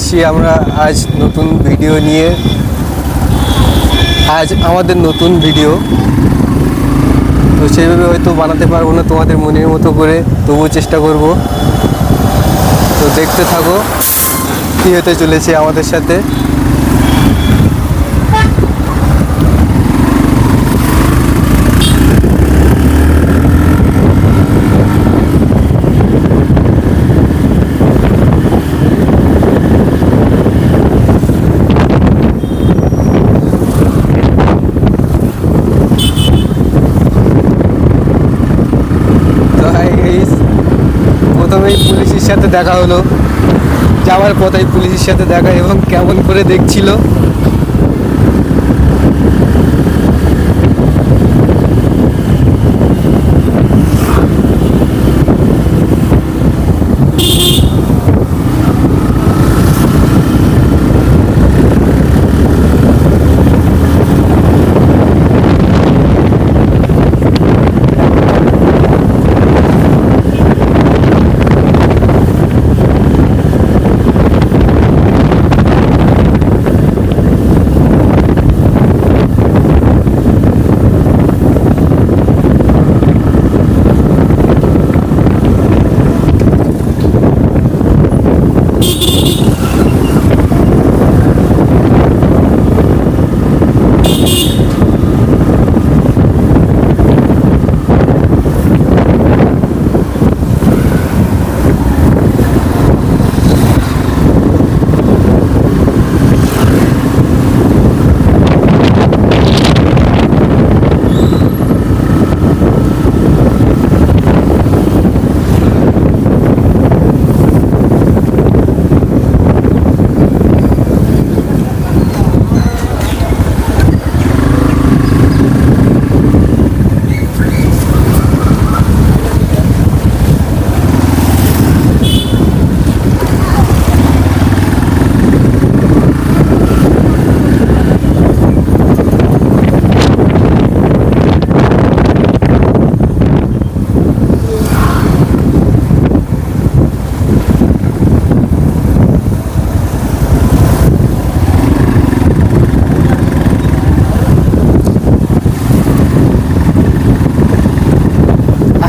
এসেছি আমরা আজ নতুন ভিডিও নিয়ে। আজ আমাদের নতুন ভিডিও, তো সেইভাবে হয়তো বানাতে পারবো না তোমাদের মনের মতো করে, তবুও চেষ্টা করব। তো দেখতে থাকো কী হতে চলেছে আমাদের সাথে। প্রথমেই পুলিশের সাথে দেখা হলো, যাওয়ার পথেই পুলিশের সাথে দেখা, এবং কেমন করে দেখছিল।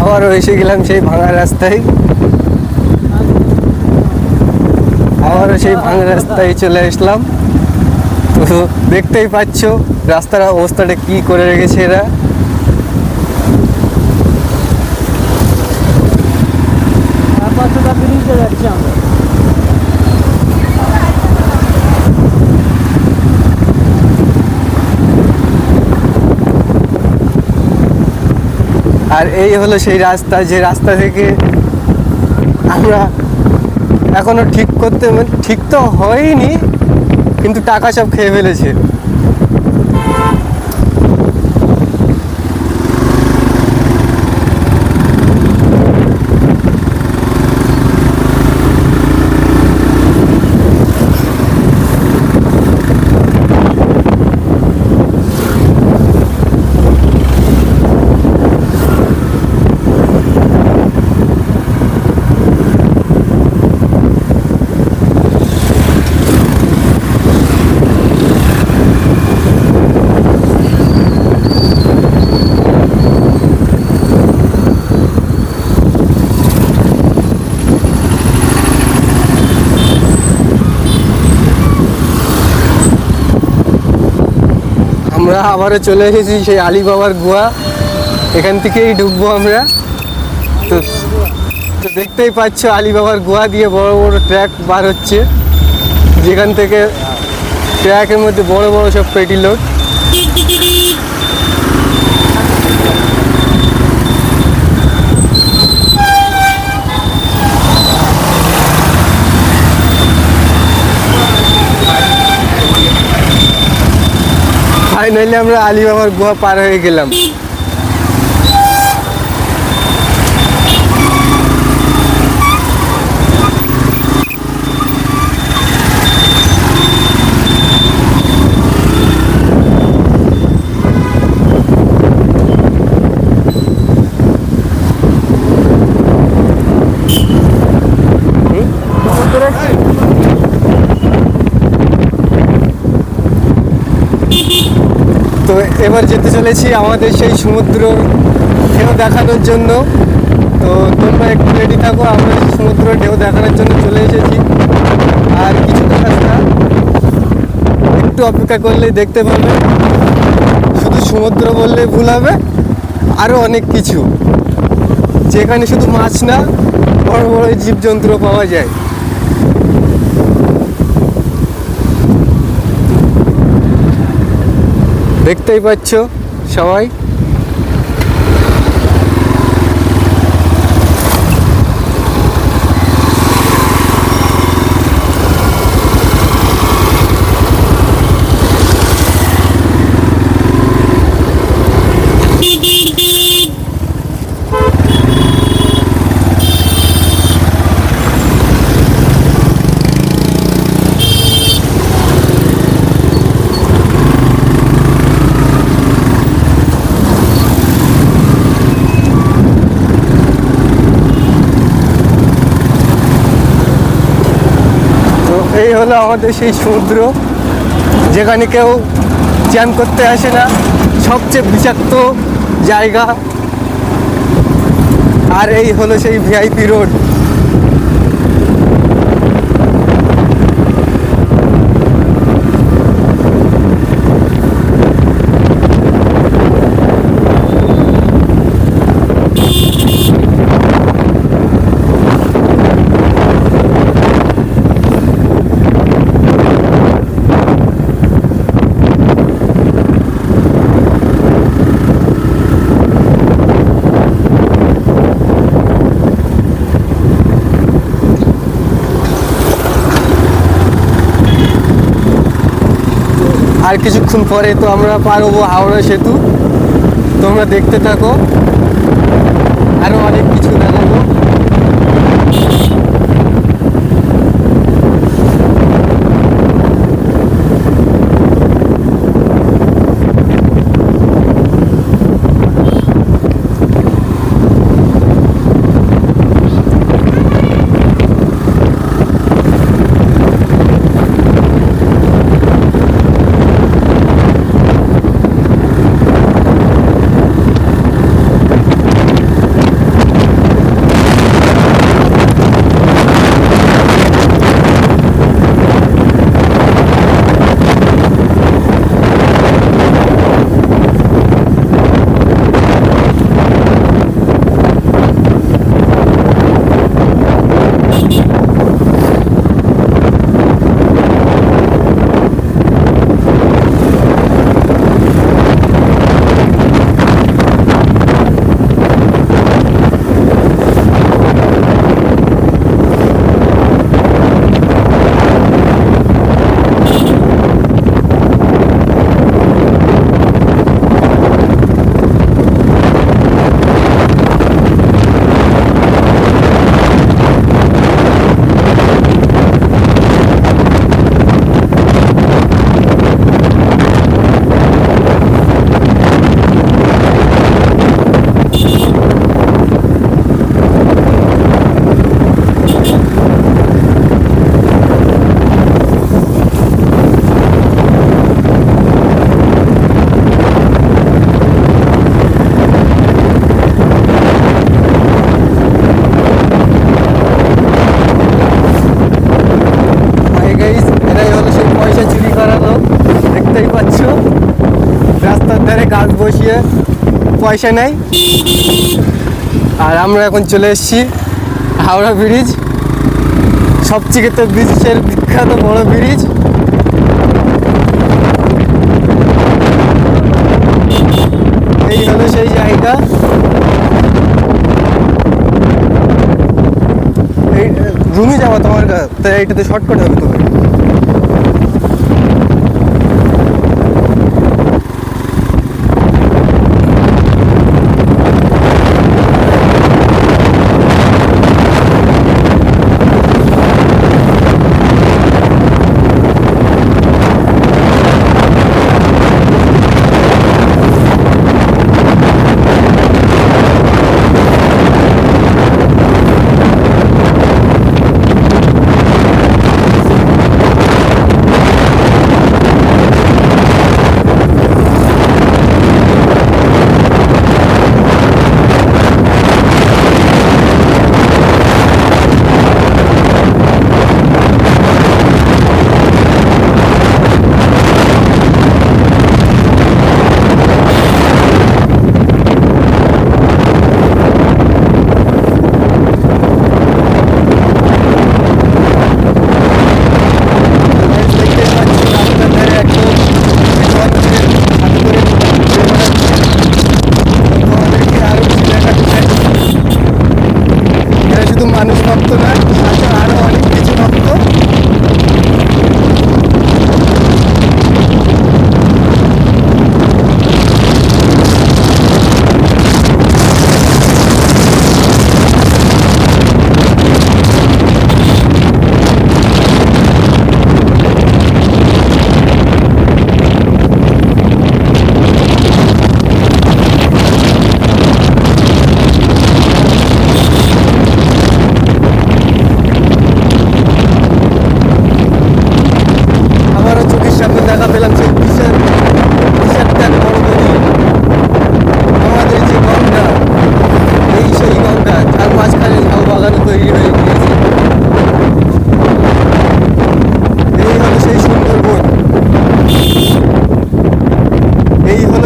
আবারও এসে গেলাম সেই ভাঙা রাস্তায়, আবারও সেই ভাঙা রাস্তায় চলে আসলাম। তো দেখতেই পাচ্ছ রাস্তার অবস্থাটা কি করে রেখেছে এরা। আর এই হলো সেই রাস্তা, যে রাস্তা থেকে আমরা এখনো ঠিক করতে, ঠিক তো হয়নি, কিন্তু টাকা সব খেয়ে ফেলেছে। আমরা আবারও চলে এসেছি সেই আলী বাবার গুহা, এখান থেকেই ঢুকবো আমরা। তো তো দেখতেই পাচ্ছ আলী বাবার গুহা দিয়ে বড় বড় ট্র্যাক বার হচ্ছে, যেখান থেকে ট্র্যাকের মধ্যে বড় বড় সব পেটি লোড। ফাইনালি আমরা আলী বাবার গুহা পার হয়ে গেলাম। তো এবার যেতে চলেছি আমাদের সেই সমুদ্র ঢেউ দেখানোর জন্য। তো তোমরা একটু রেডি থাকো, আমরা সমুদ্র ঢেউ দেখানোর জন্য চলে এসেছি। আর কিছুটা রাস্তা একটু অপেক্ষা করলেই দেখতে পাবে। শুধু সমুদ্র বললে ভুল হবে, আরও অনেক কিছু, যেখানে শুধু মাছ না বড় বড় জীবজন্তুও পাওয়া যায়। দেখতেই পাচ্ছ সবাই। এই হলো আমাদের সেই সমুদ্র, যেখানে কেউ চান করতে আসে না, সবচেয়ে বিষাক্ত জায়গা। আর এই হলো সেই ভিআইপি রোড। আর কিছুক্ষণ পরে তো আমরা পার হবো হাওড়া সেতু। তোমরা দেখতে থাকো, আরো অনেক কিছু দেখাবো। গাছ বসিয়ে পয়সা নেয়। আর আমরা এখন চলে এসেছি হাওড়া ব্রিজ, সবচেয়ে তো বিশ্বের বিখ্যাত বড় ব্রিজ। এই হলো সেই জায়গা। এই রুমে যাওয়া তোমার তাই এইটাতে শর্টকাট হবে তোমার।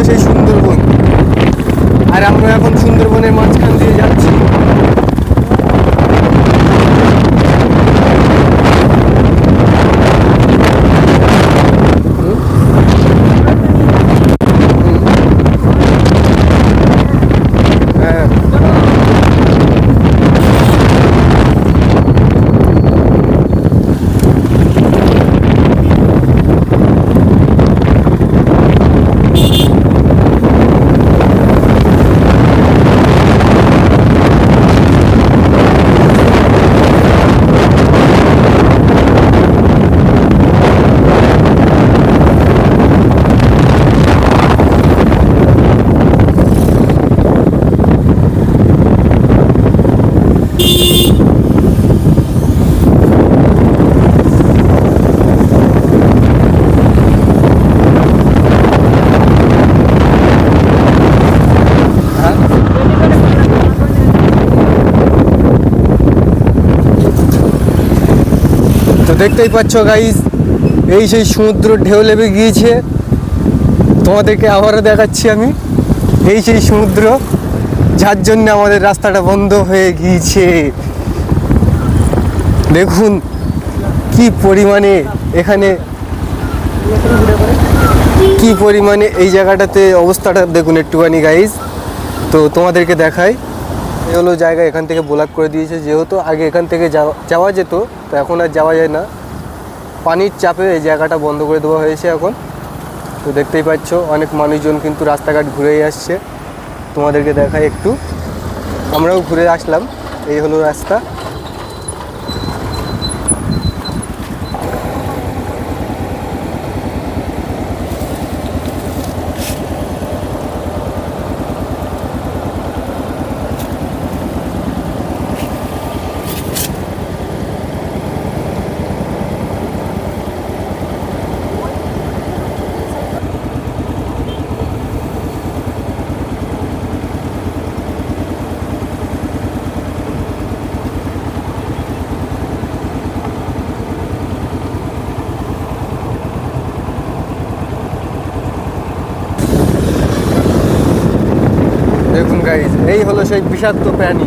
সেই সুন্দরবন। আর আমরা এখন সুন্দরবনের মাঝখান দিয়ে যাচ্ছি। তো দেখতেই পাচ্ছ গাইস, এই সেই সমুদ্র ঢেউ লেবে গিয়েছে। তোমাদেরকে আবারও দেখাচ্ছি আমি, এই সেই সমুদ্র, যার জন্য আমাদের রাস্তাটা বন্ধ হয়ে গিয়েছে। দেখুন কি পরিমাণে এখানে, কি পরিমাণে এই জায়গাটাতে অবস্থাটা দেখুন একটুখানি গাইস। তো তোমাদেরকে দেখাই, এই হলো জায়গা। এখান থেকে ব্লক করে দিয়েছে, যেহেতু আগে এখান থেকে যাওয়া যেত, তো এখন আর যাওয়া যায় না। পানির চাপে এই জায়গাটা বন্ধ করে দেওয়া হয়েছে এখন। তো দেখতেই পাচ্ছ অনেক মানুষজন কিন্তু রাস্তাঘাট ঘুরেই আসছে। তোমাদেরকে দেখাই একটু, আমরাও ঘুরে আসলাম। এই হলো রাস্তা। দেখুন গাইজ, এই হলো সেই বিষাক্ত প্রাণী,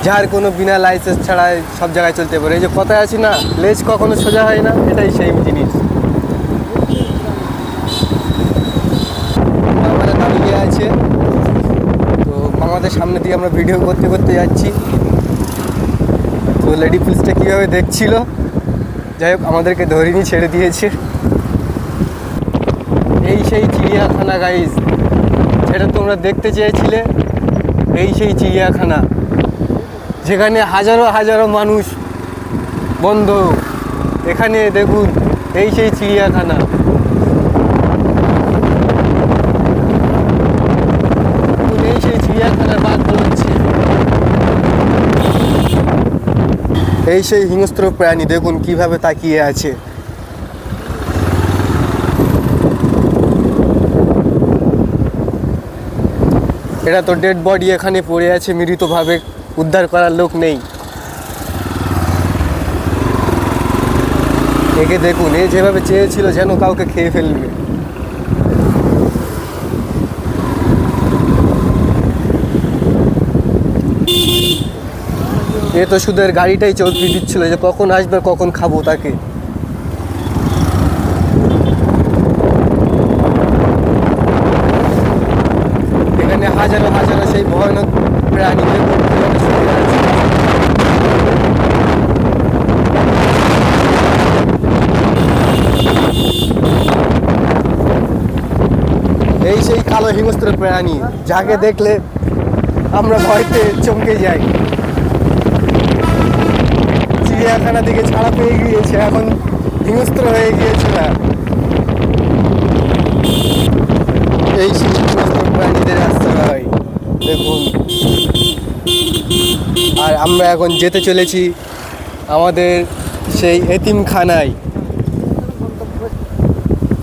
যার কোনো বিনা লাইসেন্স ছাড়াই সব জায়গায় চলতে পারে। এই যে কথায় আছি না, লেজ কখনো সোজা হয় না, এটাই সেই জিনিস। আমাদের দাঁড়িয়ে আছে, তো আমাদের সামনে দিয়ে আমরা ভিডিও করতে করতে যাচ্ছি। তো লেডি পুলিশটা কীভাবে দেখছিল, যাই হোক আমাদেরকে ধরিনি, ছেড়ে দিয়েছে। এই সেই চিড়িয়াখানা গাইজ, যেটা তোমরা দেখতে চেয়েছিলে। এই সেই চিড়িয়াখানা, যেখানে হাজারো হাজারো মানুষ বন্ধ। এখানে দেখুন, এই সেই চিড়িয়াখানা। এই সেই চিড়িয়াখানার বাঘ বলছে, এই সেই হিংস্র প্রাণী দেখুন কিভাবে তাকিয়ে আছে। এটা তো ডেড বডি এখানে পড়ে আছে মৃতভাবে, উদ্ধার করার লোক নেই। একে দেখুন, এ যেভাবে চেয়েছিল যেন কাউকে খেয়ে ফেলবে। এ তো শুধু এর গাড়িটাই চৌধুরী দিচ্ছিল যে কখন আসবে, কখন খাবো তাকে। এখানে হাজারো হাজারো সেই ভয়ানক প্রাণী এই সেই কালো হিংস্র প্রাণী, যাকে দেখলে আমরা ভয়তে চমকে যাই। চিড়িয়াখানা থেকে ছাড়া পেয়ে গিয়েছে, এখন হিংস্র হয়ে গিয়েছে না। এই সেই হিংস্র প্রাণীদের আশ্রয় দেখুন। আর আমরা এখন যেতে চলেছি আমাদের সেই এতিমখানায়।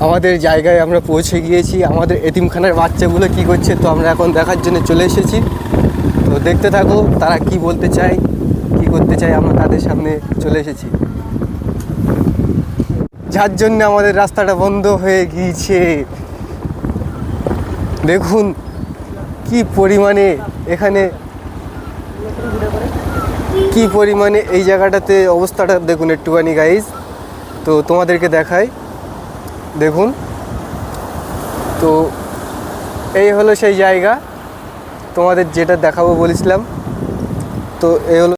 আমাদের জায়গায় আমরা পৌঁছে গিয়েছি। আমাদের এতিমখানার বাচ্চাগুলো কি করছে, তো আমরা এখন দেখার জন্য চলে এসেছি। তো দেখতে থাকো তারা কি বলতে চায়, কি করতে চায়, আমরা তাদের সামনে চলে এসেছি। যার জন্য আমাদের রাস্তাটা বন্ধ হয়ে গিয়েছে। দেখুন কি পরিমাণে এখানে, কি পরিমাণে এই জায়গাটাতে অবস্থাটা দেখুন একটুখানি গাইজ। তো তোমাদেরকে দেখাই, দেখুন। তো এই হলো সেই জায়গা তোমাদের যেটা দেখাবো বলেছিলাম। তো এই হলো